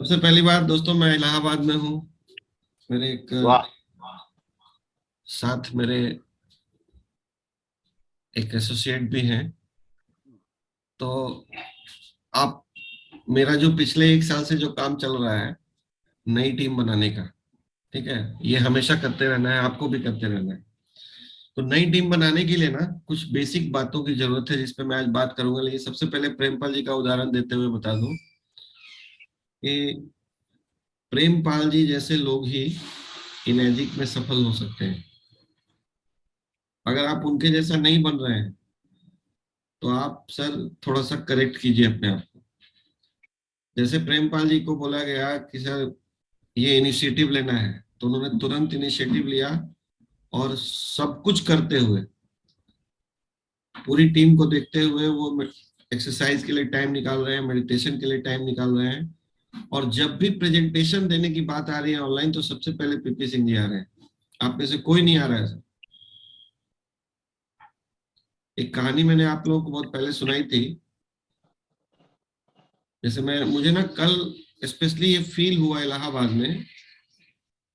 सबसे पहली बात दोस्तों, मैं इलाहाबाद में हूँ। मेरे एक वाह। साथ मेरे एक एसोसिएट भी हैं। तो आप, मेरा जो पिछले एक साल से जो काम चल रहा है नई टीम बनाने का, ठीक है, ये हमेशा करते रहना है, आपको भी करते रहना है। तो नई टीम बनाने के लिए ना कुछ बेसिक बातों की जरूरत है, जिस पे मैं आज बात करूंगा। लेकिन सबसे पहले प्रेमपाल जी का उदाहरण देते हुए बता दूं कि प्रेमपाल जी जैसे लोग ही इनएजिक में सफल हो सकते हैं। अगर आप उनके जैसा नहीं बन रहे हैं तो आप सर थोड़ा सा करेक्ट कीजिए अपने आप को। जैसे प्रेमपाल जी को बोला गया कि सर ये इनिशिएटिव लेना है, तो उन्होंने तुरंत इनिशिएटिव लिया और सब कुछ करते हुए, पूरी टीम को देखते हुए, वो एक्सरसाइज के लिए टाइम निकाल रहे हैं, मेडिटेशन के लिए टाइम निकाल रहे हैं। और जब भी प्रेजेंटेशन देने की बात आ रही है ऑनलाइन, तो सबसे पहले पीपी सिंह जी आ रहे हैं। आप में से कोई नहीं आ रहा है सर। एक कहानी मैंने आप लोगों को बहुत पहले सुनाई थी। जैसे मैं मुझे ना कल स्पेशली ये फील हुआ इलाहाबाद में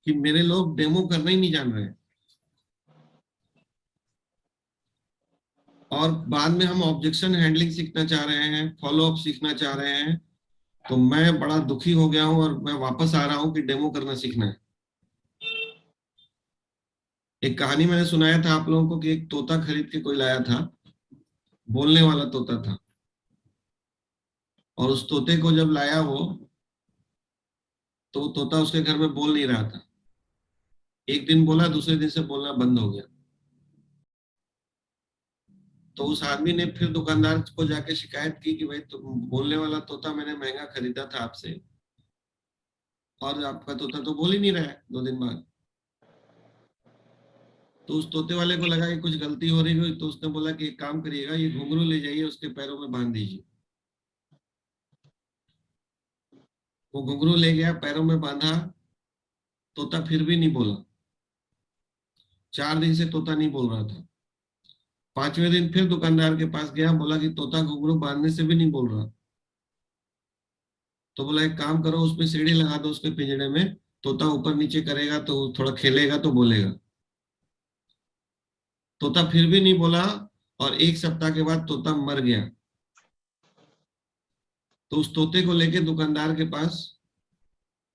कि मेरे लोग डेमो करना ही नहीं जान रहे हैं, और बाद में हम ऑब्जेक्शन हैंडलिंग सीखना चाह रहे हैं, फॉलो अप सीखना चाह रहे हैं। तो मैं बड़ा दुखी हो गया हूं और मैं वापस आ रहा हूं कि डेमो करना सीखना है। एक कहानी मैंने सुनाया था आप लोगों को कि एक तोता खरीद के कोई लाया था, बोलने वाला तोता था। और उस तोते को जब लाया वो, तो वो तोता उसके घर में बोल नहीं रहा था। एक दिन बोला, दूसरे दिन से बोलना बंद हो गया। तो उस आदमी ने फिर दुकानदार को जाके शिकायत की कि भाई, तुम बोलने वाला तोता मैंने महंगा खरीदा था आपसे, और आपका तोता तो बोल ही नहीं रहा है 2 दिन बाद। तो उस तोते वाले को लगा कि कुछ गलती हो रही हुई, तो उसने बोला कि एक काम करिएगा, ये घुंघरू ले जाइए, उसके पैरों में बांध दीजिए। वो घुंघरू ले गया, पैरों में बांधा। तोता फिर भी नहीं बोला। 4 दिन से तोता नहीं बोल रहा था। 5वें दिन फिर दुकानदार के पास गया, बोला कि तोता घुंघरू बांधने से भी नहीं बोल रहा। तो बोला एक काम करो, उसमें सीढ़ी लगा दो उसके पिंजरे में, तोता ऊपर नीचे करेगा तो थोड़ा खेलेगा तो बोलेगा। तोता फिर भी नहीं बोला, और 1 सप्ताह के बाद तोता मर गया। तो उस तोते को लेके दुकानदार के पास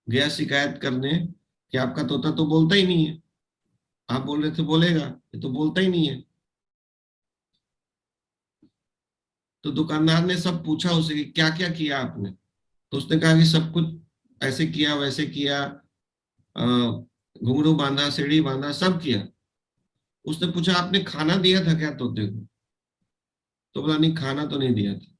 गया शिकायत करने कि आपका तोता तो बोलता ही नहीं है, आप बोल रहे थे बोलेगा, ये तो बोलता ही नहीं है। तो दुकानदार ने सब पूछा उससे कि क्या क्या किया आपने। तो उसने कहा कि सब कुछ ऐसे किया वैसे किया, घुंघरू बांधा, सीढ़ी बांधा, सब किया। उसने पूछा आपने खाना दिया था क्या तोते को। तो बोला नहीं, खाना तो नहीं दिया था।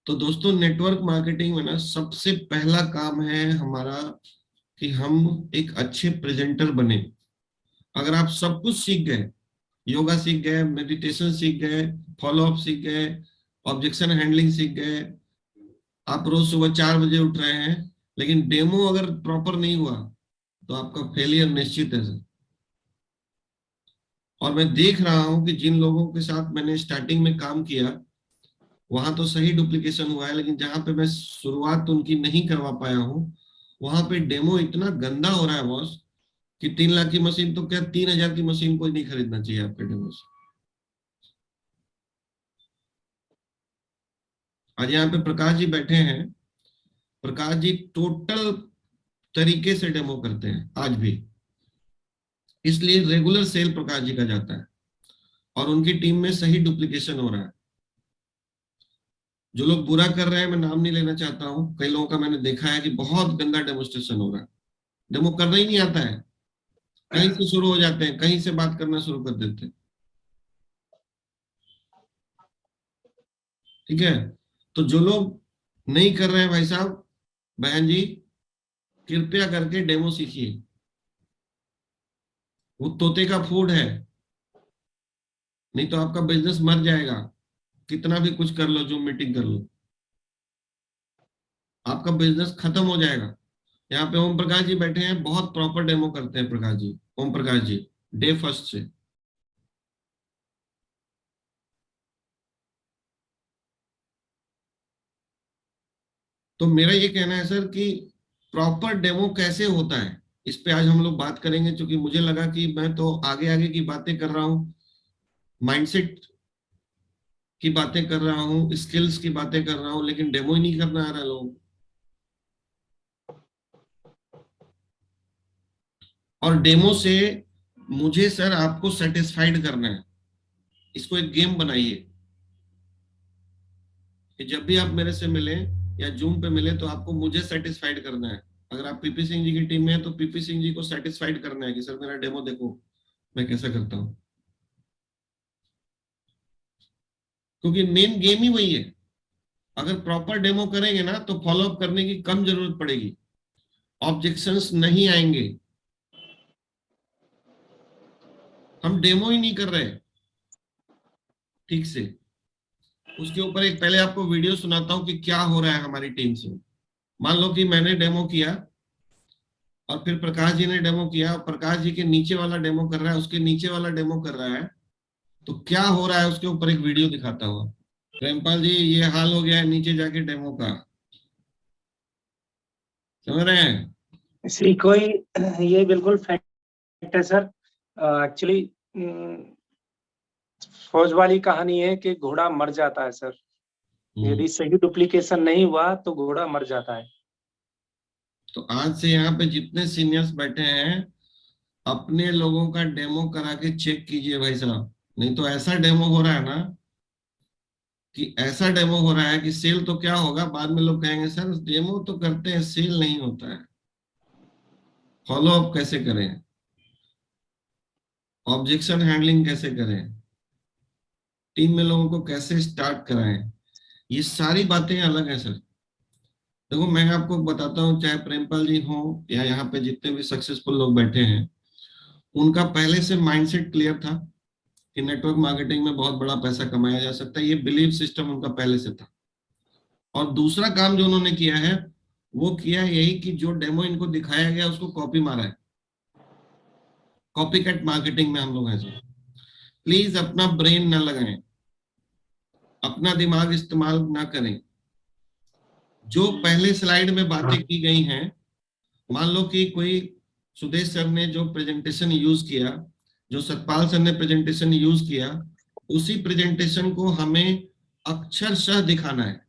तो दोस्तों, नेटवर्क मार्केटिंग में ना सबसे पहला काम है हमारा कि हम एक अच्छे प्रेजेंटर बने। अगर आप सब कुछ सीख गए, योगा सीख गए, मेडिटेशन सीख गए, फॉलो अप सीख गए, ऑब्जेक्शन हैंडलिंग सीख गए, आप रोज सुबह 4 बजे उठ रहे हैं, लेकिन डेमो अगर प्रॉपर नहीं हुआ, तो आपका फेलियर निश्चित है सर। और मैं देख रहा हूं कि जिन लोगों के साथ मैंने स्टार्टिंग में काम किया, वहां तो सही डुप्लीकेशन हुआ है, लेकिन जहां पे मैं शुरुआत उनकी नहीं करवा पाया हूँ, वहां पे डेमो इतना गंदा हो रहा है बॉस, कि 3 लाख की मशीन तो क्या, 3,000 की मशीन कोई नहीं खरीदना चाहिए आपके डेमो से। आज यहाँ पे प्रकाश जी बैठे हैं। प्रकाश जी टोटल तरीके से डेमो करते हैं आज भी, इसलिए रेगुलर सेल प्रकाश जी का जाता है, और उनकी टीम में सही डुप्लीकेशन हो रहा है। जो लोग बुरा कर रहे हैं, मैं नाम नहीं लेना चाहता हूँ, कई लोगों का मैंने देखा है कि बहुत गंदा डेमोस्ट्रेशन हो रहा है, डेमो करना ही नहीं आता है। कहीं से शुरू हो जाते हैं, कहीं से बात करना शुरू कर देते हैं। ठीक है। तो जो लोग नहीं कर रहे हैं भाई साहब, बहन जी, कृपया करके डेमो सीखिए। वो तोते का फूड है, नहीं तो आपका बिजनेस मर जाएगा। कितना भी कुछ कर लो, जो मीटिंग कर लो, आपका बिजनेस खत्म हो जाएगा। यहाँ पे ओम प्रकाश जी बैठे हैं, बहुत प्रॉपर डेमो करते हैं प्रकाश जी, ओम प्रकाश जी, डे फर्स्ट से। तो मेरा ये कहना है सर कि प्रॉपर डेमो कैसे होता है, इस पे आज हम लोग बात करेंगे, क्योंकि मुझे लगा कि मैं तो आगे आगे की बातें कर रहा हूँ, माइंडसेट की बातें कर रहा हूँ, स्किल्स की बातें कर रहा हूँ, लेकिन डेमो ही नहीं करना आ रहा है लोगों को। और डेमो से मुझे सर आपको सेटिस्फाइड करना है। इसको एक गेम बनाइए कि जब भी आप मेरे से मिले या जूम पे मिले तो आपको मुझे सेटिस्फाइड करना है। अगर आप पीपी सिंह जी की टीम में है तो पीपी सिंह जी को सेटिस्फाइड करना है कि सर मेरा डेमो देखो मैं कैसा करता हूँ, क्योंकि मेन गेम ही वही है। अगर प्रॉपर डेमो करेंगे ना तो फॉलो अप करने की कम जरूरत पड़ेगी, ऑब्जेक्शंस नहीं आएंगे। हम डेमो ही नहीं कर रहे ठीक से। उसके ऊपर एक पहले आपको वीडियो सुनाता हूँ कि क्या हो रहा है हमारी टीम से। मान लो कि मैंने डेमो किया और फिर प्रकाश जी ने डेमो किया, और प्रकाश जी के नीचे वाला डेमो कर रहा है, उसके नीचे वाला डेमो कर रहा है, तो क्या हो रहा है उसके ऊपर एक वीडियो दिखाता हुआ। प्रेमपाल जी ये हाल हो गया है नीचे जाके डेमो का, समझ रहे हैं? इसी कोई ये बिल्कुल फैक्ट है सर। एक्चुअली फौज वाली कहानी है कि घोड़ा मर जाता है सर। यदि सही डुप्लीकेशन नहीं हुआ तो घोड़ा मर जाता है। तो आज से यहाँ पे जितने सीनियर्स बैठे हैं अपने लोगों का डेमो करा के चेक कीजिए भाई साहब, नहीं तो ऐसा डेमो हो रहा है ना, कि ऐसा डेमो हो रहा है कि सेल तो क्या होगा, बाद में लोग कहेंगे सर डेमो तो करते हैं सेल नहीं होता है। फॉलो अप कैसे करें, ऑब्जेक्शन हैंडलिंग कैसे करें, टीम में लोगों को कैसे स्टार्ट कराएं, ये सारी बातें अलग है सर। देखो मैं आपको बताता हूँ, चाहे प्रेमपाल जी हो या यहाँ पे जितने भी सक्सेसफुल लोग बैठे हैं, उनका पहले से माइंडसेट क्लियर था कि नेटवर्क मार्केटिंग में बहुत बड़ा पैसा कमाया जा सकता है। ये बिलीफ सिस्टम उनका पहले से था। और दूसरा काम जो उन्होंने किया है वो किया है यही कि जो डेमो इनको दिखाया गया उसको कॉपी मारा है। कॉपी कैट मार्केटिंग में हम लोग हैं सर। प्लीज अपना ब्रेन ना लगाएं, अपना दिमाग इस्तेमाल ना करें। जो पहले स्लाइड में बातें की गई हैं, मान लो कि कोई सुदेश सर ने जो प्रेजेंटेशन यूज किया, जो सतपाल सर ने प्रेजेंटेशन यूज किया, उसी प्रेजेंटेशन को हमें अक्षरशः दिखाना है।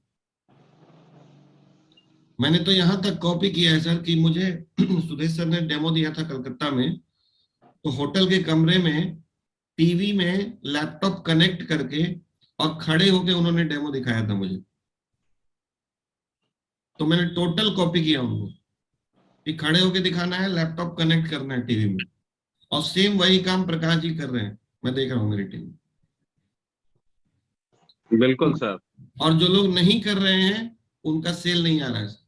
मैंने तो यहां तक कॉपी किया है सर कि मुझे सुदेश सर ने डेमो दिया था कलकत्ता में, तो होटल के कमरे में टीवी में लैपटॉप कनेक्ट करके और खड़े होके उन्होंने डेमो दिखाया था मुझे। तो मैंने टोटल कॉपी किया उनको कि खड़े होके दिखाना है, लैपटॉप कनेक्ट करना है टीवी में, और सेम वही काम प्रकाश जी कर रहे हैं, मैं देख रहा हूँ मेरी टीम में। बिल्कुल सर। और जो लोग नहीं कर रहे हैं उनका सेल नहीं आ रहा है।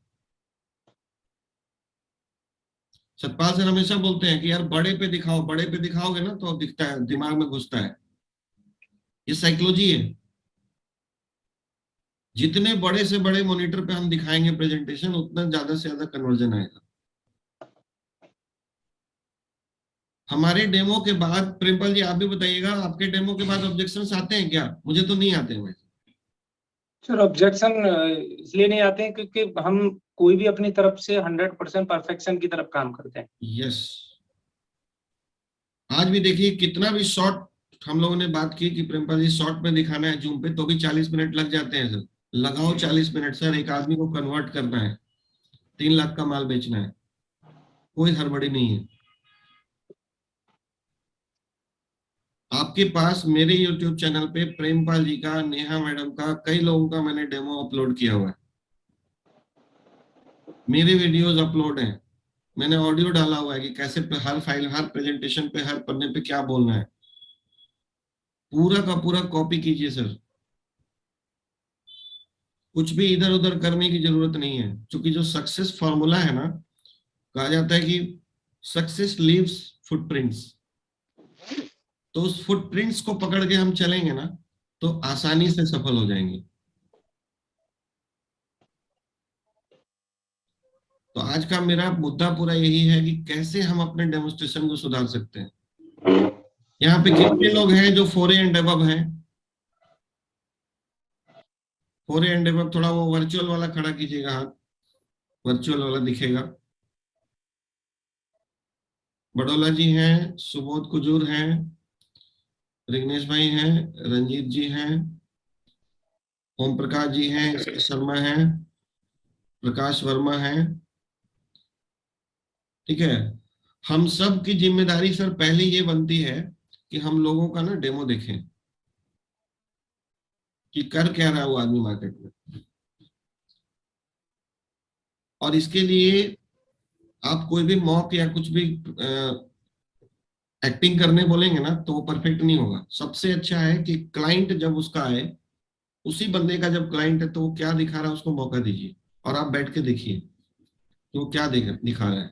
सतपाल सर हमेशा बोलते हैं कि यार बड़े पे दिखाओ, बड़े पे दिखाओगे ना तो दिखता है, दिमाग में घुसता है। ये साइकोलॉजी है। जितने बड़े से बड़े मॉनिटर पे हम दिखाएंगे प्रेजेंटेशन, उतना ज्यादा से ज्यादा कन्वर्जन आएगा। हमारे डेमो के बाद प्रिंपल जी आप भी बताइएगा, आपके डेमो के बाद ऑब्जेक्शंस आते हैं क्या? मुझे तो नहीं आते हैं सर ऑब्जेक्शन इसलिए नहीं आते हैं क्योंकि हम कोई भी अपनी तरफ से 100% परफेक्शन की तरफ काम करते हैं। यस। आज भी देखिए कितना भी शॉर्ट हम लोगों ने बात की कि प्रिंपल जी शॉर्ट में दिखाना है जूम पे, तो भी 40 मिनट लग जाते हैं सर। लगाओ 40 मिनट सर, एक आदमी को कन्वर्ट करना है, 3 लाख का माल बेचना है, कोई हड़बड़ी नहीं है। आपके पास मेरे YouTube चैनल पे प्रेमपाल जी का, नेहा मैडम का, कई लोगों का मैंने डेमो अपलोड किया हुआ है। मेरे वीडियोस अपलोड हैं, मैंने ऑडियो डाला हुआ है कि कैसे हर फाइल, हर प्रेजेंटेशन पे, हर पन्ने पे क्या बोलना है। पूरा का पूरा कॉपी कीजिए सर, कुछ भी इधर उधर करने की जरूरत नहीं है। क्योंकि जो सक्सेस फॉर्मूला है ना, कहा जाता है कि सक्सेस लीव्स फुटप्रिंट्स। तो उस फुटप्रिंट्स को पकड़ के हम चलेंगे ना तो आसानी से सफल हो जाएंगे। तो आज का मेरा मुद्दा पूरा यही है कि कैसे हम अपने डेमोन्स्ट्रेशन को सुधार सकते हैं। यहाँ पे कितने लोग हैं जो 4A एंड अबव हैं? 4A एंड अबव, थोड़ा वो वर्चुअल वाला खड़ा कीजिएगा हाथ। वर्चुअल वाला दिखेगा। बड़ोला जी हैं, सुबोध कुजूर हैं, रिग्नेश भाई हैं, रंजीत जी हैं, ओम प्रकाश जी हैं, एस शर्मा हैं, प्रकाश वर्मा हैं। ठीक है, हम सब की जिम्मेदारी सर पहले ये बनती है कि हम लोगों का ना डेमो देखें कि कर क्या रहा है वो आदमी मार्केट में। और इसके लिए आप कोई भी मॉक या कुछ भी एक्टिंग करने बोलेंगे ना तो वो परफेक्ट नहीं होगा। सबसे अच्छा है कि क्लाइंट जब उसका आए, उसी बंदे का जब क्लाइंट है तो वो क्या दिखा रहा है उसको मौका दीजिए, और आप बैठ के देखिए कि वो क्या दिखा रहा है।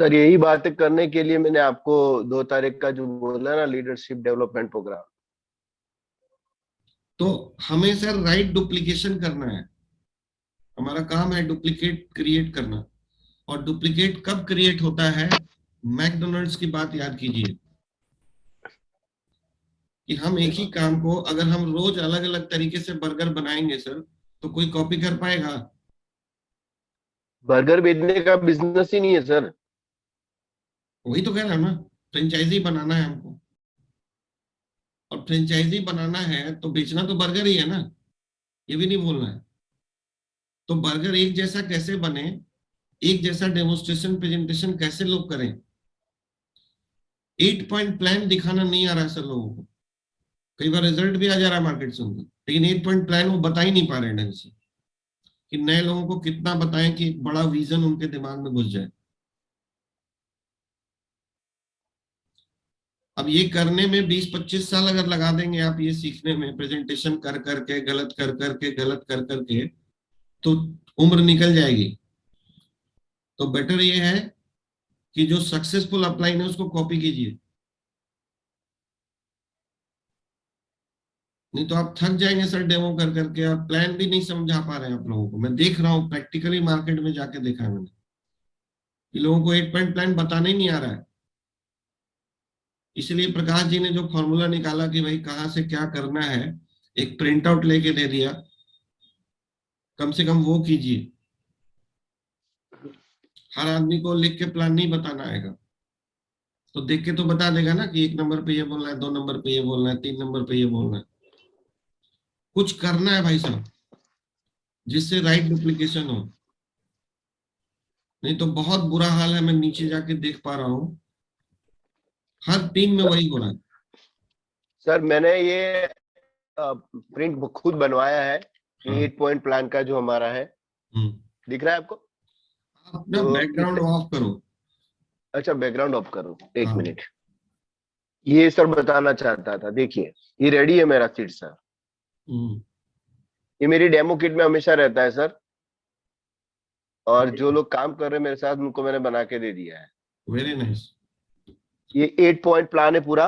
सर यही बातें करने के लिए मैंने आपको 2 तारीख का जो बोला ना लीडरशिप डेवलपमेंट प्रोग्राम, तो हमें सर राइट डुप्लीकेशन करना है। हमारा काम है डुप्लीकेट क्रिएट करना। और डुप्लीकेट कब क्रिएट होता है? मैकडोनल्ड्स की बात याद कीजिए कि हम एक ही काम को अगर हम रोज अलग अलग तरीके से बर्गर बनाएंगे सर, तो कोई कॉपी कर पाएगा? बर्गर बेचने का बिजनेस ही नहीं है सर। वही तो कह रहा हूं ना, फ्रेंचाइजी बनाना है हमको। और फ्रेंचाइजी बनाना है तो बेचना तो बर्गर ही है ना, ये भी नहीं भूलना है। तो बर्गर एक जैसा कैसे बने, एक जैसा डेमोन्स्ट्रेशन प्रेजेंटेशन कैसे लोग करें? 8 पॉइंट प्लान दिखाना नहीं आ रहा है सर लोगों को। कई बार रिजल्ट भी आ जा रहा है मार्केट से उनका, लेकिन 8 पॉइंट प्लान वो बता ही नहीं पा रहे ढंग से कि नए लोगों को कितना बताएं कि एक बड़ा विजन उनके दिमाग में घुस जाए। अब ये करने में 20-25 साल अगर लगा देंगे आप ये सीखने में, प्रेजेंटेशन कर करके गलत कर करके गलत कर करके, तो उम्र निकल जाएगी। तो बेटर ये है कि जो सक्सेसफुल अपलाइन है उसको कॉपी कीजिए, नहीं तो आप थक जाएंगे सर डेमो कर करके। और प्लान भी नहीं समझा पा रहे हैं आप लोगों को। मैं देख रहा हूँ, प्रैक्टिकली मार्केट में जाके देखा है मैंने कि लोगों को 8 पॉइंट प्लान बताना ही नहीं आ रहा है। इसलिए प्रकाश जी ने जो फॉर्मूला निकाला कि भाई कहाँ से क्या करना है, एक प्रिंट आउट लेके दे दिया, कम से कम वो कीजिए। हर आदमी को लिख के प्लान नहीं बताना आएगा, तो देख के तो बता देगा ना कि 1 नंबर पे ये बोलना है, 2 नंबर पे ये बोलना है, 3 नंबर पे ये बोलना है। कुछ करना है भाई साहब जिससे राइट डुप्लीकेशन हो। नहीं तो बहुत बुरा हाल है, मैं नीचे जाके देख पा रहा हूँ हर टीम में वही हो रहा है। सर मैंने ये प्रिंट खुद बनवाया है, हाँ। 8 पॉइंट प्लान का जो हमारा है, दिख रहा है आपको? आप अपना तो बैकग्राउंड ऑफ करो। अच्छा बैकग्राउंड ऑफ करो, एक हाँ। मिनट। ये सर बताना चाहता था, देखिए ये रेडी है मेरा सीट सर। ये मेरी डेमो किट में हमेशा रहता है सर, और जो लोग काम कर रहे हैं मेरे साथ उनको मैंने बना के दे दिया है। Very nice. ये 8 पॉइंट प्लान है पूरा,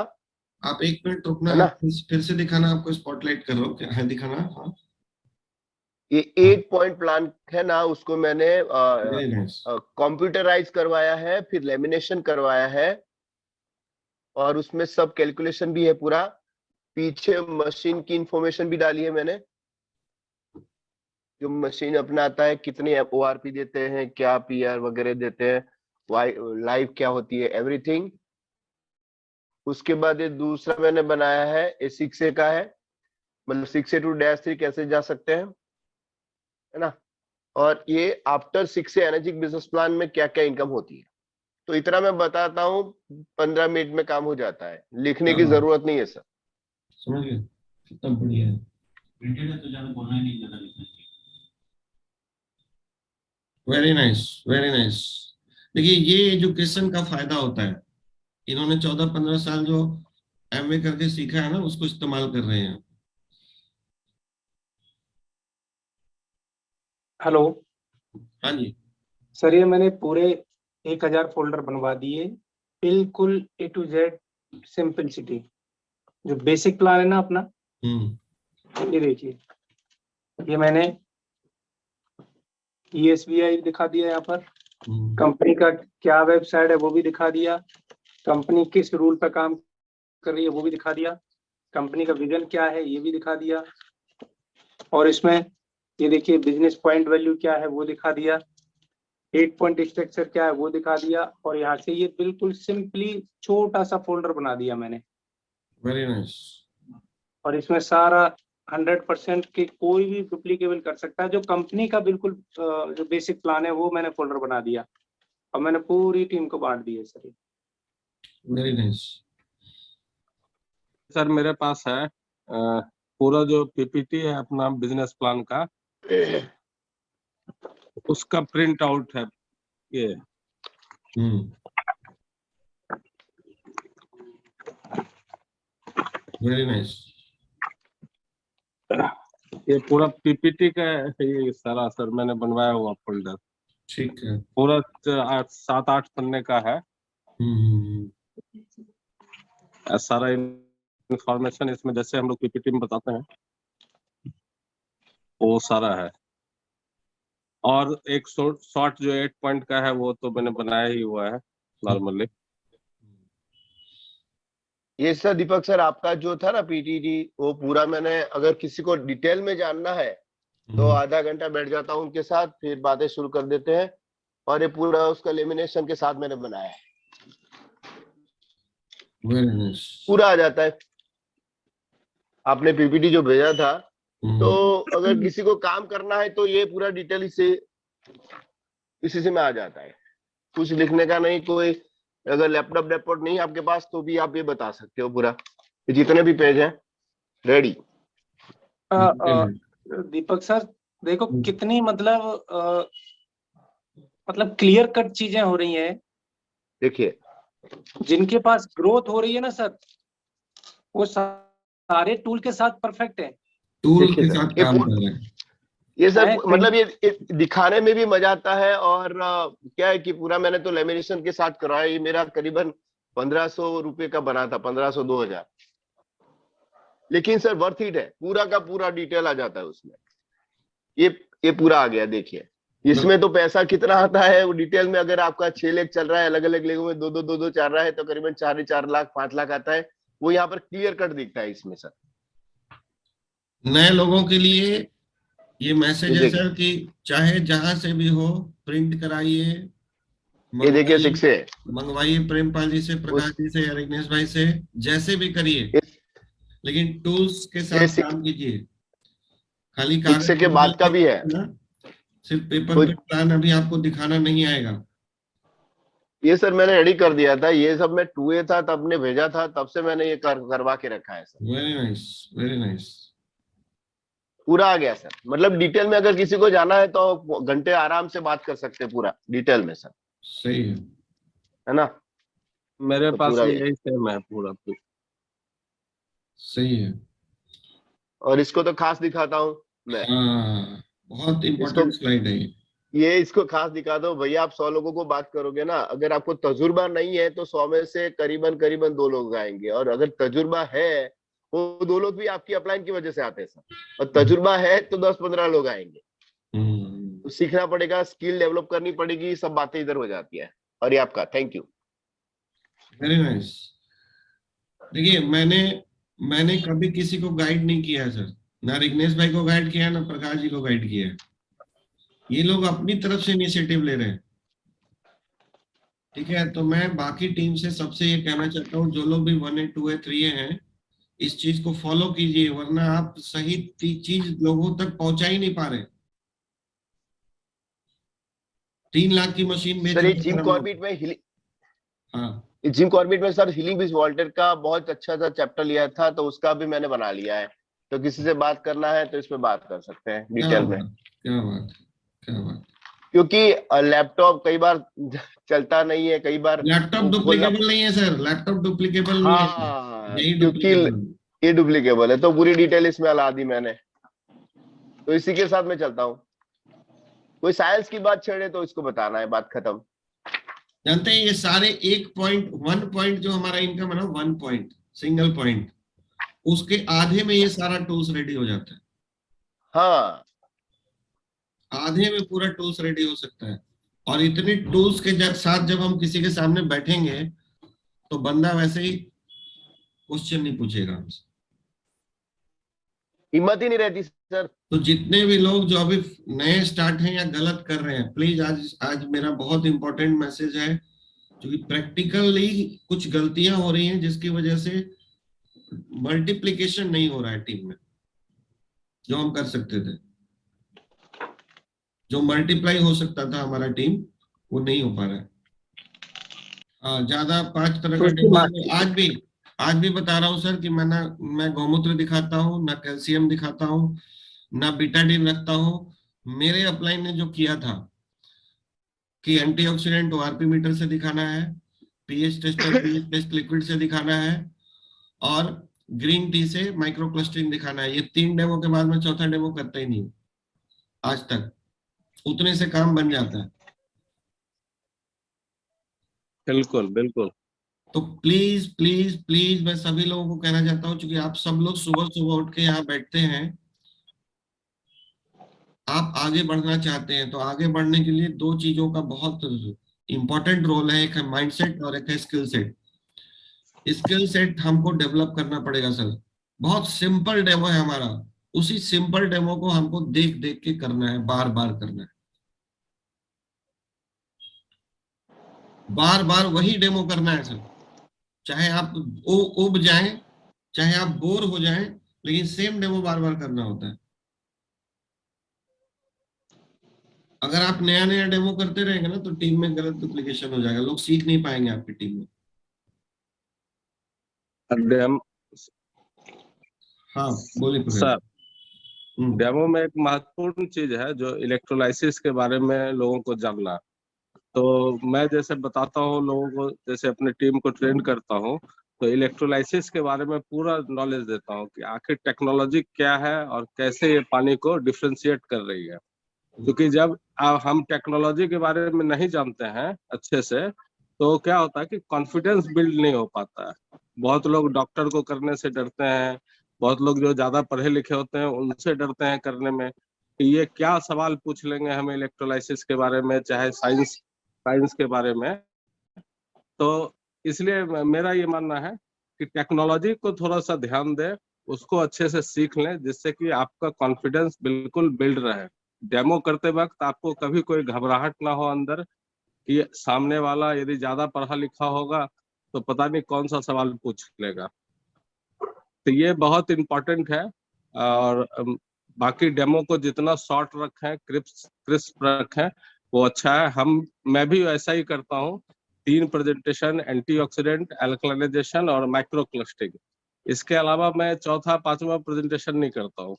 आप 1 मिनट रुकना, है ना? आप फिर से दिखाना, आपको स्पॉटलाइट कर रहा हूँ, क्या है दिखाना? हाँ, ये 8 पॉइंट प्लान है ना, उसको मैंने वेरी नाइस। कंप्यूटराइज करवाया है, फिर लेमिनेशन करवाया है, और उसमें सब कैलकुलेशन भी है पूरा। पीछे मशीन की इंफॉर्मेशन भी डाली है मैंने, जो मशीन अपनाता है, कितनी ओआरपी देते हैं, क्या पीआर वगैरह देते हैं, लाइव क्या होती है, एवरीथिंग। उसके बाद ये दूसरा मैंने बनाया है, ये 6A का है, मतलब 6A to -3 कैसे जा सकते हैं, है ना? और ये after 6A energic business plan में क्या क्या इनकम होती है। तो इतना मैं बताता हूँ, 15 मिनट में काम हो जाता है, लिखने की जरूरत नहीं है सर। समझ गए? कितना बढ़िया है। प्रिंटेड है तो ज्यादा बोलना ही नहीं, ज्यादा लिखना चाहिए। Very nice, very nice. देखिए ये एजुकेशन का फायदा होता है। इन्होंने 14-15 साल जो एमए करके सीखा है ना, उसको इस्तेमाल कर रहे हैं। हेलो हाँ जी। सर, ये मैंने पूरे 1000 फोल्डर बनवा दिए, बिल्कुल A to Z सिंपलिसिटी। जो बेसिक प्लान है ना अपना, ये देखिए, ये मैंने ESBI दिखा दिया, यहाँ पर कंपनी का क्या वेबसाइट है वो भी दिखा दिया, कंपनी किस रूल पर काम कर रही है वो भी दिखा दिया, कंपनी का विजन क्या है ये भी दिखा दिया, और इसमें ये देखिए बिजनेस पॉइंट वैल्यू क्या है वो दिखा दिया, 8 पॉइंट स्ट्रक्चर क्या है वो दिखा दिया, और यहाँ से ये बिल्कुल सिंपली छोटा सा फोल्डर बना दिया मैंने, वेरी नाइस। और इसमें सारा 100% के कोई भी डुप्लीकेबल कर सकता है। जो कंपनी का बिल्कुल जो बेसिक प्लान है वो मैंने फोल्डर बना दिया, और मैंने पूरी टीम को बांट दिया सर। Very nice. सर मेरे पास है पूरा जो पीपीटी है अपना बिजनेस प्लान का, उसका प्रिंट आउट है ये। Very nice. ये पूरा पीपीटी का ये सारा सर मैंने बनवाया हुआ फोल्डर, ठीक है। पूरा 7-8 पन्ने का है। सारा इंफॉर्मेशन इसमें जैसे हम लोग पीपीटी में बताते हैं वो सारा है, और एक शॉर्ट जो 8 पॉइंट का है वो तो मैंने बनाया ही हुआ है नॉर्मली। ये सर दीपक सर आपका जो था ना पीटीटी, वो पूरा मैंने, अगर किसी को डिटेल में जानना है तो आधा घंटा बैठ जाता हूँ उनके साथ, फिर बातें शुरू कर लेते हैं, और ये पूरा उसका लेमिनेशन के साथ मैंने बनाया है, वेरी नाइस। पूरा आ जाता है। आपने पीपीटी जो भेजा था, तो अगर किसी को काम करना है तो ये पूरा डिटेल इसी से में आ जाता है, कुछ लिखने का नहीं। कोई अगर लैपटॉप नहीं आपके पास तो भी आप ये बता सकते हो, पूरा जितने भी पेज हैं रेडी। दीपक सर देखो कितनी मतलब क्लियर कट चीजें हो रही हैं। देखिए जिनके पास ग्रोथ हो रही है ना सर, वो सारे टूल के साथ परफेक्ट है, टूल के साथ काम कर रहे हैं। ये सर मतलब ये दिखाने में भी मजा आता है, और क्या है कि पूरा मैंने तो लेमिनेशन के साथ कराया। ये मेरा करीबन 1500 रुपए का बना था, 1500-2000, लेकिन सर वर्थ इट है। पूरा का पूरा डिटेल आ जाता है उसमें। ये पूरा आ गया, देखिए इसमें तो पैसा कितना आता है वो डिटेल में। अगर आपका 6 लेग चल रहा है, अलग अलग लेगों में 2-2 चल रहा है, तो करीबन 4 लाख 5 लाख आता है। वो यहाँ पर क्लियर कट दिखता है इसमें सर। नए लोगों के लिए ये मैसेज है सर कि चाहे जहां से भी हो प्रिंट कराइए, ये देखिए 6 से मंगवाइए, प्रेमपाल जी से, प्रकाश जी से या रिग्नेश भाई से, जैसे भी करिए, लेकिन टूल्स के साथ काम कीजिए। खाली कागज के बाद का भी है, सिर्फ पेपर पे प्लान अभी आपको दिखाना नहीं आएगा। ये सर मैंने रेडी कर दिया था, ये सब मैं 2A था तब ने भेजा था, तब से मैंने ये करवा के रखा है sir. Very nice, very nice. पूरा आ गया सर। मतलब डिटेल में अगर किसी को जाना है तो घंटे आराम से बात कर सकते हैं पूरा डिटेल में सर। सही है ना? मेरे तो पास यही सेम है पूरा। सही है। और इसको तो खास दिखाता हूँ मैं। हाँ, बहुत इंपॉर्टेंट स्लाइड है ये इसको खास दिखा दो भैया। आप 100 लोगों को बात करोगे ना, अगर आपको तजुर्बा नहीं है तो 100 में से करीबन 2 लोग आएंगे, और अगर तजुर्बा है वो 2 लोग भी आपकी अपलाइन की वजह से आते हैं सर, और तजुर्बा है तो 10-15 लोग आएंगे। तो सीखना पड़ेगा, स्किल डेवलप करनी पड़ेगी, सब बातें इधर हो जाती है। और ये आपका थैंक यू। Very nice. देखिए मैंने कभी किसी को गाइड नहीं किया है सर, ना रिग्नेश भाई को गाइड किया ना प्रकाश जी को गाइड किया है। ये लोग अपनी तरफ से इनिशिएटिव ले रहे हैं, ठीक है। तो मैं बाकी टीम से सबसे ये कहना चाहता हूँ, जो लोग भी 1A 2A 3A हैं, इस चीज को फॉलो कीजिए, वरना आप सही चीज लोगों तक पहुंचा ही नहीं पा रहे। 3 लाख की मशीन बेच रहे हैं जिम कॉर्बेट में जिम कॉर्बेट में सर हीलिंग विद वॉल्टर का बहुत अच्छा सा चैप्टर लिया था, तो उसका भी मैंने बना लिया है। तो किसी से बात करना है तो इसमें बात कर सकते हैं डिटेल में। क्या बात। क्योंकि लैपटॉप कई बार चलता नहीं है, कई बार लैपटॉप डुप्लीकेबल नहीं है सर, लैपटॉप डुप्लीकेबल नहीं है, क्योंकि ये डुप्लीकेबल है। तो पूरी डिटेल इसमें ला दी मैंने, तो इसी के साथ मैं चलता हूँ। कोई साइंस की बात छेड़े तो इसको बताना है, बात खत्म। जानते हैं ये सारे 1 पॉइंट जो हमारा इनकम है ना, 1 पॉइंट सिंगल पॉइंट, उसके आधे में ये सारा टूल्स रेडी हो जाता है। हाँ, आधे में पूरा टूल्स रेडी हो सकता है। और इतने टूल्स के साथ जब हम किसी के सामने बैठेंगे तो बंदा वैसे ही क्वेश्चन नहीं पूछेगा हमसे। हिम्मत ही नहीं रहती सर। तो जितने भी लोग जो अभी नए स्टार्ट हैं या गलत कर रहे हैं, प्लीज आज आज मेरा बहुत इंपॉर्टेंट मैसेज है, क्योंकि प्रैक्टिकली कुछ गलतियां हो रही हैं जिसकी वजह से मल्टीप्लिकेशन नहीं हो रहा है टीम में, जो हम कर सकते थे, जो मल्टीप्लाई हो सकता था हमारा टीम, वो नहीं हो पा रहा है। ज्यादा 5 तरह का डेमो आज भी बता रहा हूँ सर कि मैं गौमूत्र दिखाता हूँ, ना कैल्शियम दिखाता हूँ, ना बीटाडीन रखता हूँ। मेरे अपलाइन ने जो किया था कि एंटीऑक्सीडेंट ओआरपी मीटर से दिखाना है, pH tester pH test liquid से दिखाना है, और ग्रीन टी से माइक्रो क्लस्टरिंग दिखाना है। ये 3 डेमो के बाद मैं चौथा डेमो करता ही नहीं हूँ आज तक। उतने से काम बन जाता है। बिल्कुल बिल्कुल। तो प्लीज प्लीज प्लीज मैं सभी लोगों को कहना चाहता हूँ, क्योंकि आप सब लोग सुबह सुबह उठ के यहाँ बैठते हैं, आप आगे बढ़ना चाहते हैं, तो आगे बढ़ने के लिए 2 चीजों का बहुत इंपॉर्टेंट रोल है, एक है माइंडसेट और एक है स्किल सेट। स्किल सेट हमको डेवलप करना पड़ेगा सर। बहुत सिंपल डेमो है हमारा, उसी सिंपल डेमो को हमको देख देख के करना है, बार बार करना है, बार बार वही डेमो करना है सर। चाहे आप उब जाएं, चाहे आप बोर हो जाएं, लेकिन सेम डेमो बार बार करना होता है। अगर आप नया नया डेमो करते रहेंगे ना, तो टीम में गलत डुप्लीकेशन हो जाएगा, लोग सीख नहीं पाएंगे आपकी टीम में। डेम हाँ बोलिए सर, प्रोफेसर। डेमो में एक महत्वपूर्ण चीज है जो इलेक्ट्रोलाइसिस के बारे में लोगों को जानना। तो मैं जैसे बताता हूँ लोगों को, जैसे अपने टीम को ट्रेन करता हूँ, तो इलेक्ट्रोलाइसिस के बारे में पूरा नॉलेज देता हूँ कि आखिर टेक्नोलॉजी क्या है और कैसे ये पानी को डिफ्रेंशिएट कर रही है। क्योंकि जब हम टेक्नोलॉजी के बारे में नहीं जानते हैं अच्छे से, तो क्या होता है कि कॉन्फिडेंस बिल्ड नहीं हो पाता है। बहुत लोग डॉक्टर को करने से डरते हैं, बहुत लोग जो ज्यादा पढ़े लिखे होते हैं उनसे डरते हैं करने में, कि ये क्या सवाल पूछ लेंगे हमें इलेक्ट्रोलाइसिस के बारे में, चाहे साइंस के बारे में। तो इसलिए मेरा ये मानना है कि टेक्नोलॉजी को थोड़ा सा ध्यान दें, उसको अच्छे से सीख लें, जिससे कि आपका कॉन्फिडेंस बिल्कुल बिल्ड रहे। डेमो करते वक्त आपको कभी कोई घबराहट ना हो अंदर, कि सामने वाला यदि ज्यादा पढ़ा लिखा होगा तो पता नहीं कौन सा सवाल पूछ लेगा। तो ये बहुत इम्पोर्टेंट है। और बाकी डेमो को जितना शॉर्ट रखें, क्रिस्प रखें, वो अच्छा है। मैं भी ऐसा ही करता हूँ। 3 प्रेजेंटेशन, एंटीऑक्सीडेंट, एल्कलाइजेशन और माइक्रो क्लस्टरिंग। इसके अलावा मैं चौथा 5वां प्रेजेंटेशन नहीं करता हूँ।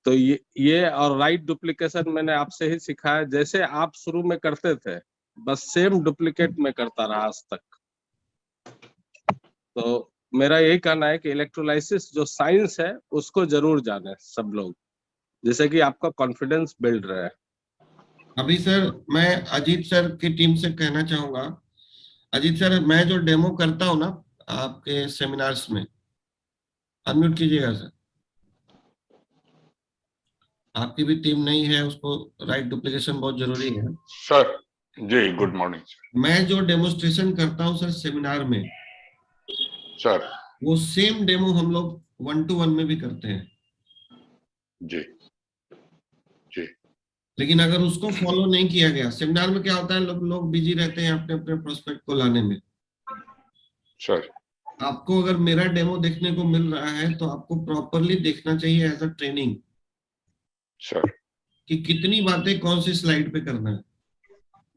तो ये और राइट डुप्लीकेशन मैंने आपसे ही सीखा है, जैसे आप शुरू में करते थे बस सेम डुप्लीकेट में करता रहा आज तक। तो मेरा यही कहना है कि इलेक्ट्रोलाइसिस जो साइंस है उसको जरूर जाने सब लोग, जिससे कि आपका कॉन्फिडेंस बिल्ड रहे। अभी सर मैं अजीत सर की टीम से कहना चाहूंगा, अजीत सर मैं जो डेमो करता हूँ ना आपके सेमिनार्स में, अनम्यूट कीजिएगा सर। आपकी भी टीम नहीं है, उसको राइट डुप्लीकेशन बहुत जरूरी है सर। जी गुड मॉर्निंग मैं जो डेमोस्ट्रेशन करता हूँ सर सेमिनार में, सर। वो सेम डेमो हम लोग 1-to-1 में भी करते हैं जी जी लेकिन अगर उसको फॉलो नहीं किया गया, सेमिनार में क्या होता है, लोग बिजी रहते हैं अपने अपने प्रोस्पेक्ट को लाने में। सर। आपको अगर मेरा डेमो देखने को मिल रहा है तो आपको प्रॉपरली देखना चाहिए एज अ ट्रेनिंग, सर कि कितनी बातें कौन सी स्लाइड पे करना है।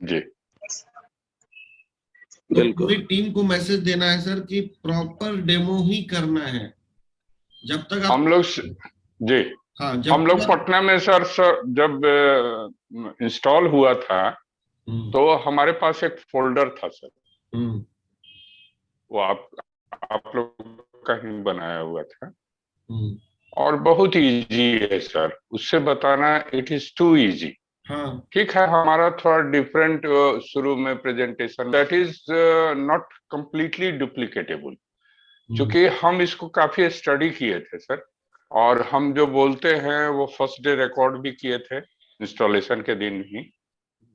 जी तो पूरी टीम को मैसेज देना है सर कि प्रॉपर डेमो ही करना है। जब तक आप हम लोग जी हाँ हम लोग पटना में सर जब इंस्टॉल हुआ था तो हमारे पास एक फोल्डर था सर, वो आप लोग का ही बनाया हुआ था, और बहुत इजी है सर, उससे बताना इट इज टू इजी। ठीक है, हमारा थोड़ा डिफरेंट शुरू में presentation, that is not completely duplicatable, क्योंकि हम इसको काफी स्टडी किए थे सर, और हम जो बोलते हैं वो फर्स्ट डे रिकॉर्ड भी किए थे इंस्टॉलेशन के दिन ही,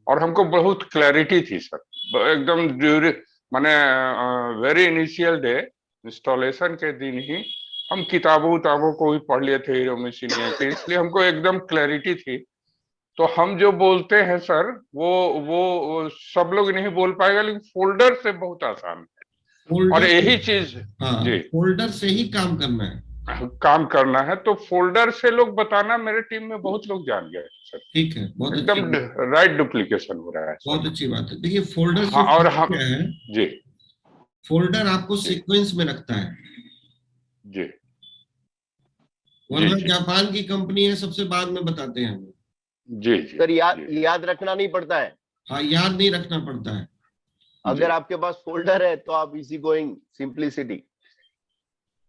और हमको बहुत क्लैरिटी थी सर एकदम माने वेरी इनिशियल डे इंस्टॉलेशन के दिन ही हम किताबों को भी पढ़ लिए थे हीरो मशीनिया के, इसलिए हमको एकदम क्लैरिटी थी। तो हम जो बोलते हैं सर वो सब लोग नहीं बोल पाएगा, लेकिन फोल्डर से बहुत आसान है। और फोल्डर यही चीज जी फोल्डर से ही काम करना है, काम करना है। तो फोल्डर से लोग बताना मेरे टीम में बहुत लोग जान गए सर। ठीक है, बहुत अच्छी एकदम बात, राइट डुप्लीकेशन हो रहा है सर। बहुत अच्छी बात है। देखिए फोल्डर हाँ, और से हम क्या है, जी फोल्डर आपको जी सीक्वेंस में रखता है, जी वरना जी जापान की कंपनी है सबसे बाद में बताते हैं हमें। जी जी सर जी याद रखना नहीं पड़ता है। हाँ, याद नहीं रखना पड़ता है। अगर आपके पास फोल्डर है तो आप इजी गोइंग, सिंपलिसिटी।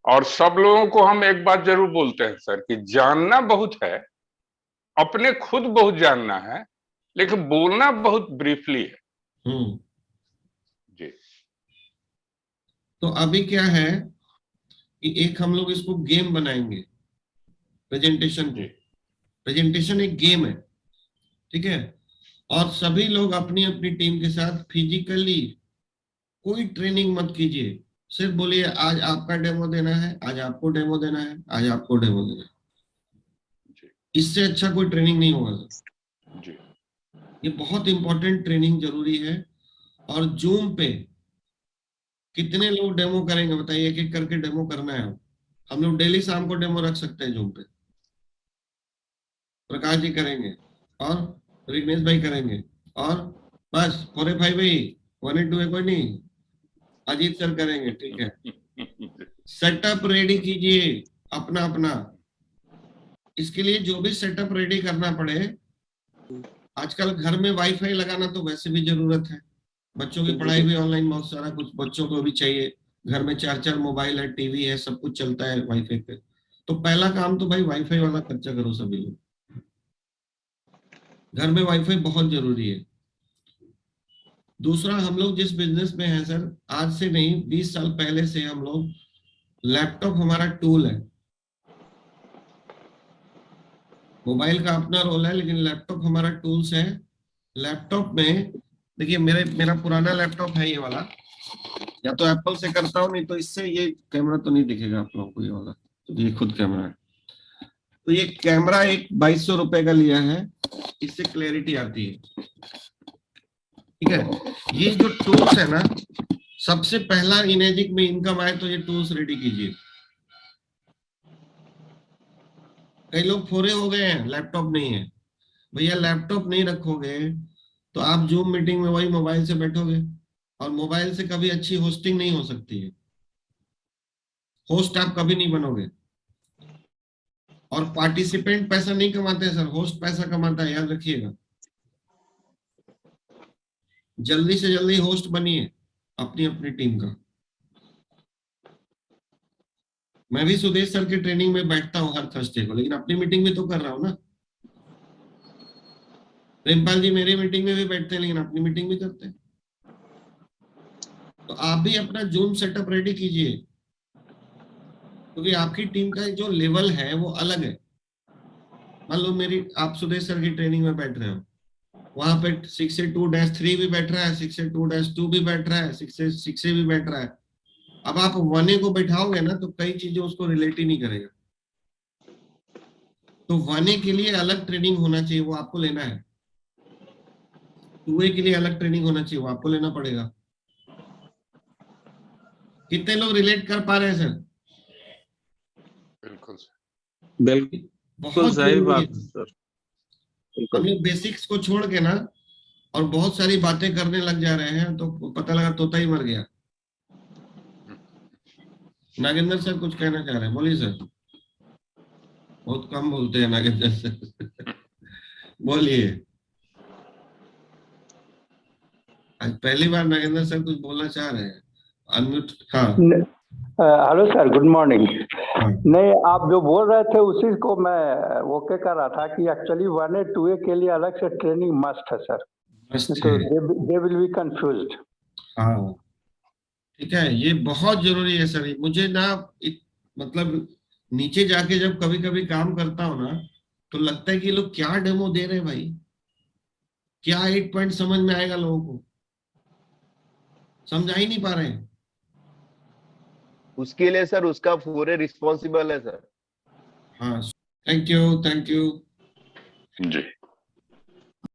और सब लोगों को हम एक बात जरूर बोलते हैं सर कि जानना बहुत है, अपने खुद बहुत जानना है, लेकिन बोलना बहुत ब्रीफली है। जी तो अभी क्या है कि एक हम लोग इसको गेम बनाएंगे, प्रेजेंटेशन को। जी प्रेजेंटेशन एक गेम है, ठीक है। और सभी लोग अपनी अपनी टीम के साथ फिजिकली कोई ट्रेनिंग मत कीजिए, सिर्फ बोलिए आज आपका डेमो देना है, आज आपको डेमो देना है, आज आपको डेमो देना है। जी इससे अच्छा कोई ट्रेनिंग नहीं होगा सर। जी ये बहुत इंपॉर्टेंट ट्रेनिंग जरूरी है। और जूम पे कितने लोग डेमो करेंगे बताइए, एक एक करके डेमो करना है। हम लोग डेली शाम को डेमो रख सकते हैं जूम पे। प्रकाश जी करेंगे और विघ्नेश भाई करेंगे, और बस 4 5 भाई 1 8 2 है, कोई नहीं, अजीत सर करेंगे, ठीक है। सेटअप रेडी कीजिए अपना अपना। इसके लिए जो भी सेटअप रेडी करना पड़े, आजकल घर में वाईफाई लगाना तो वैसे भी जरूरत है, बच्चों की पढ़ाई भी ऑनलाइन, बहुत सारा कुछ बच्चों को भी चाहिए। घर में 4 4 मोबाइल है, टीवी है, सब कुछ चलता है वाईफाई पे। तो पहला काम तो भाई वाईफाई वाला खर्चा करो सभी लोग। घर में वाईफाई बहुत जरूरी है। दूसरा, हम लोग जिस बिजनेस में है सर, आज से नहीं 20 साल पहले से हम लोग, लैपटॉप हमारा टूल है। मोबाइल का अपना रोल है, लेकिन लैपटॉप हमारा टूल्स है। लैपटॉप में देखिए, मेरा पुराना लैपटॉप है ये वाला, या तो एप्पल से करता हूँ, नहीं तो इससे ये कैमरा तो नहीं दिखेगा आप लोगों को, ये वाला तो ये खुद कैमरा है। तो ये कैमरा एक 2200 रुपए का लिया है, इससे क्लैरिटी आती है, ठीक है। ये जो टूल्स है ना, सबसे पहला इमेजिक में इनकम आए तो ये टूल्स रेडी कीजिए। कई लोग फोरे हो गए हैं, लैपटॉप नहीं है। भैया लैपटॉप नहीं रखोगे तो आप जूम मीटिंग में वही मोबाइल से बैठोगे, और मोबाइल से कभी अच्छी होस्टिंग नहीं हो सकती है। होस्ट आप कभी नहीं बनोगे। और पार्टिसिपेंट पैसा नहीं कमाते हैं सर, होस्ट पैसा कमाता है, याद रखिएगा। जल्दी से जल्दी होस्ट बनिए अपनी अपनी टीम का। मैं भी सुदेश सर की ट्रेनिंग में बैठता हूँ हर थर्सडे को, लेकिन अपनी मीटिंग में तो कर रहा हूँ ना। प्रेमपाल जी मेरी मीटिंग में भी बैठते हैं, लेकिन अपनी मीटिंग भी करते हैं। तो आप भी अपना जूम सेटअप रेडी कीजिए, क्योंकि आपकी टीम का जो लेवल है वो अलग है। मान लो आप सुदेश सर की ट्रेनिंग में बैठ रहे हो, वहां पे 6A2-3 भी बैठ रहा है, 6A2-2 भी बैठ रहा है, 6A भी बैठ रहा है। अब आप 1A को बैठाओगे ना, तो कई चीजें उसको रिलेट ही नहीं करेगा। तो 1A के लिए अलग ट्रेनिंग होना चाहिए, वो आपको लेना है। 2A के लिए अलग ट्रेनिंग होना चाहिए, वो आपको लेना पड़ेगा। कितने लोग रिलेट कर पा रहे हैं सर? बिल्कुल बिल्कुल बहुत सही जरूरी बात है। सर। हम लोग बेसिक्स को छोड़ के ना और बहुत सारी बातें करने लग जा रहे हैं, तो पता लगा तोता ही मर गया। नागेंद्र सर कुछ कहना चाह रहे हैं, बोलिए सर। बहुत कम बोलते हैं नागेंद्र सर। बोलिए। आज पहली बार नागेंद्र सर कुछ बोलना चाह रहे हैं, अनम्यूट। हाँ हेलो सर, गुड मॉर्निंग। हाँ। नहीं, आप जो बोल रहे थे उसी को मैं ओके कर रहा था कि एक्चुअली 1A 2A के लिए अलग से ट्रेनिंग मस्ट है सर, तो दे विल बी कंफ्यूज्ड। हाँ ठीक है, ये बहुत जरूरी है सर। मुझे ना मतलब नीचे जाके जब कभी कभी काम करता हूँ ना, तो लगता है कि लोग क्या डेमो दे रहे हैं भाई, क्या 8 पॉइंट समझ में आएगा लोगों को, समझा ही नहीं पा रहे हैं। उसके लिए सर उसका पूरे रिस्पॉन्सिबल है सर। हाँ, थैंक यू जी।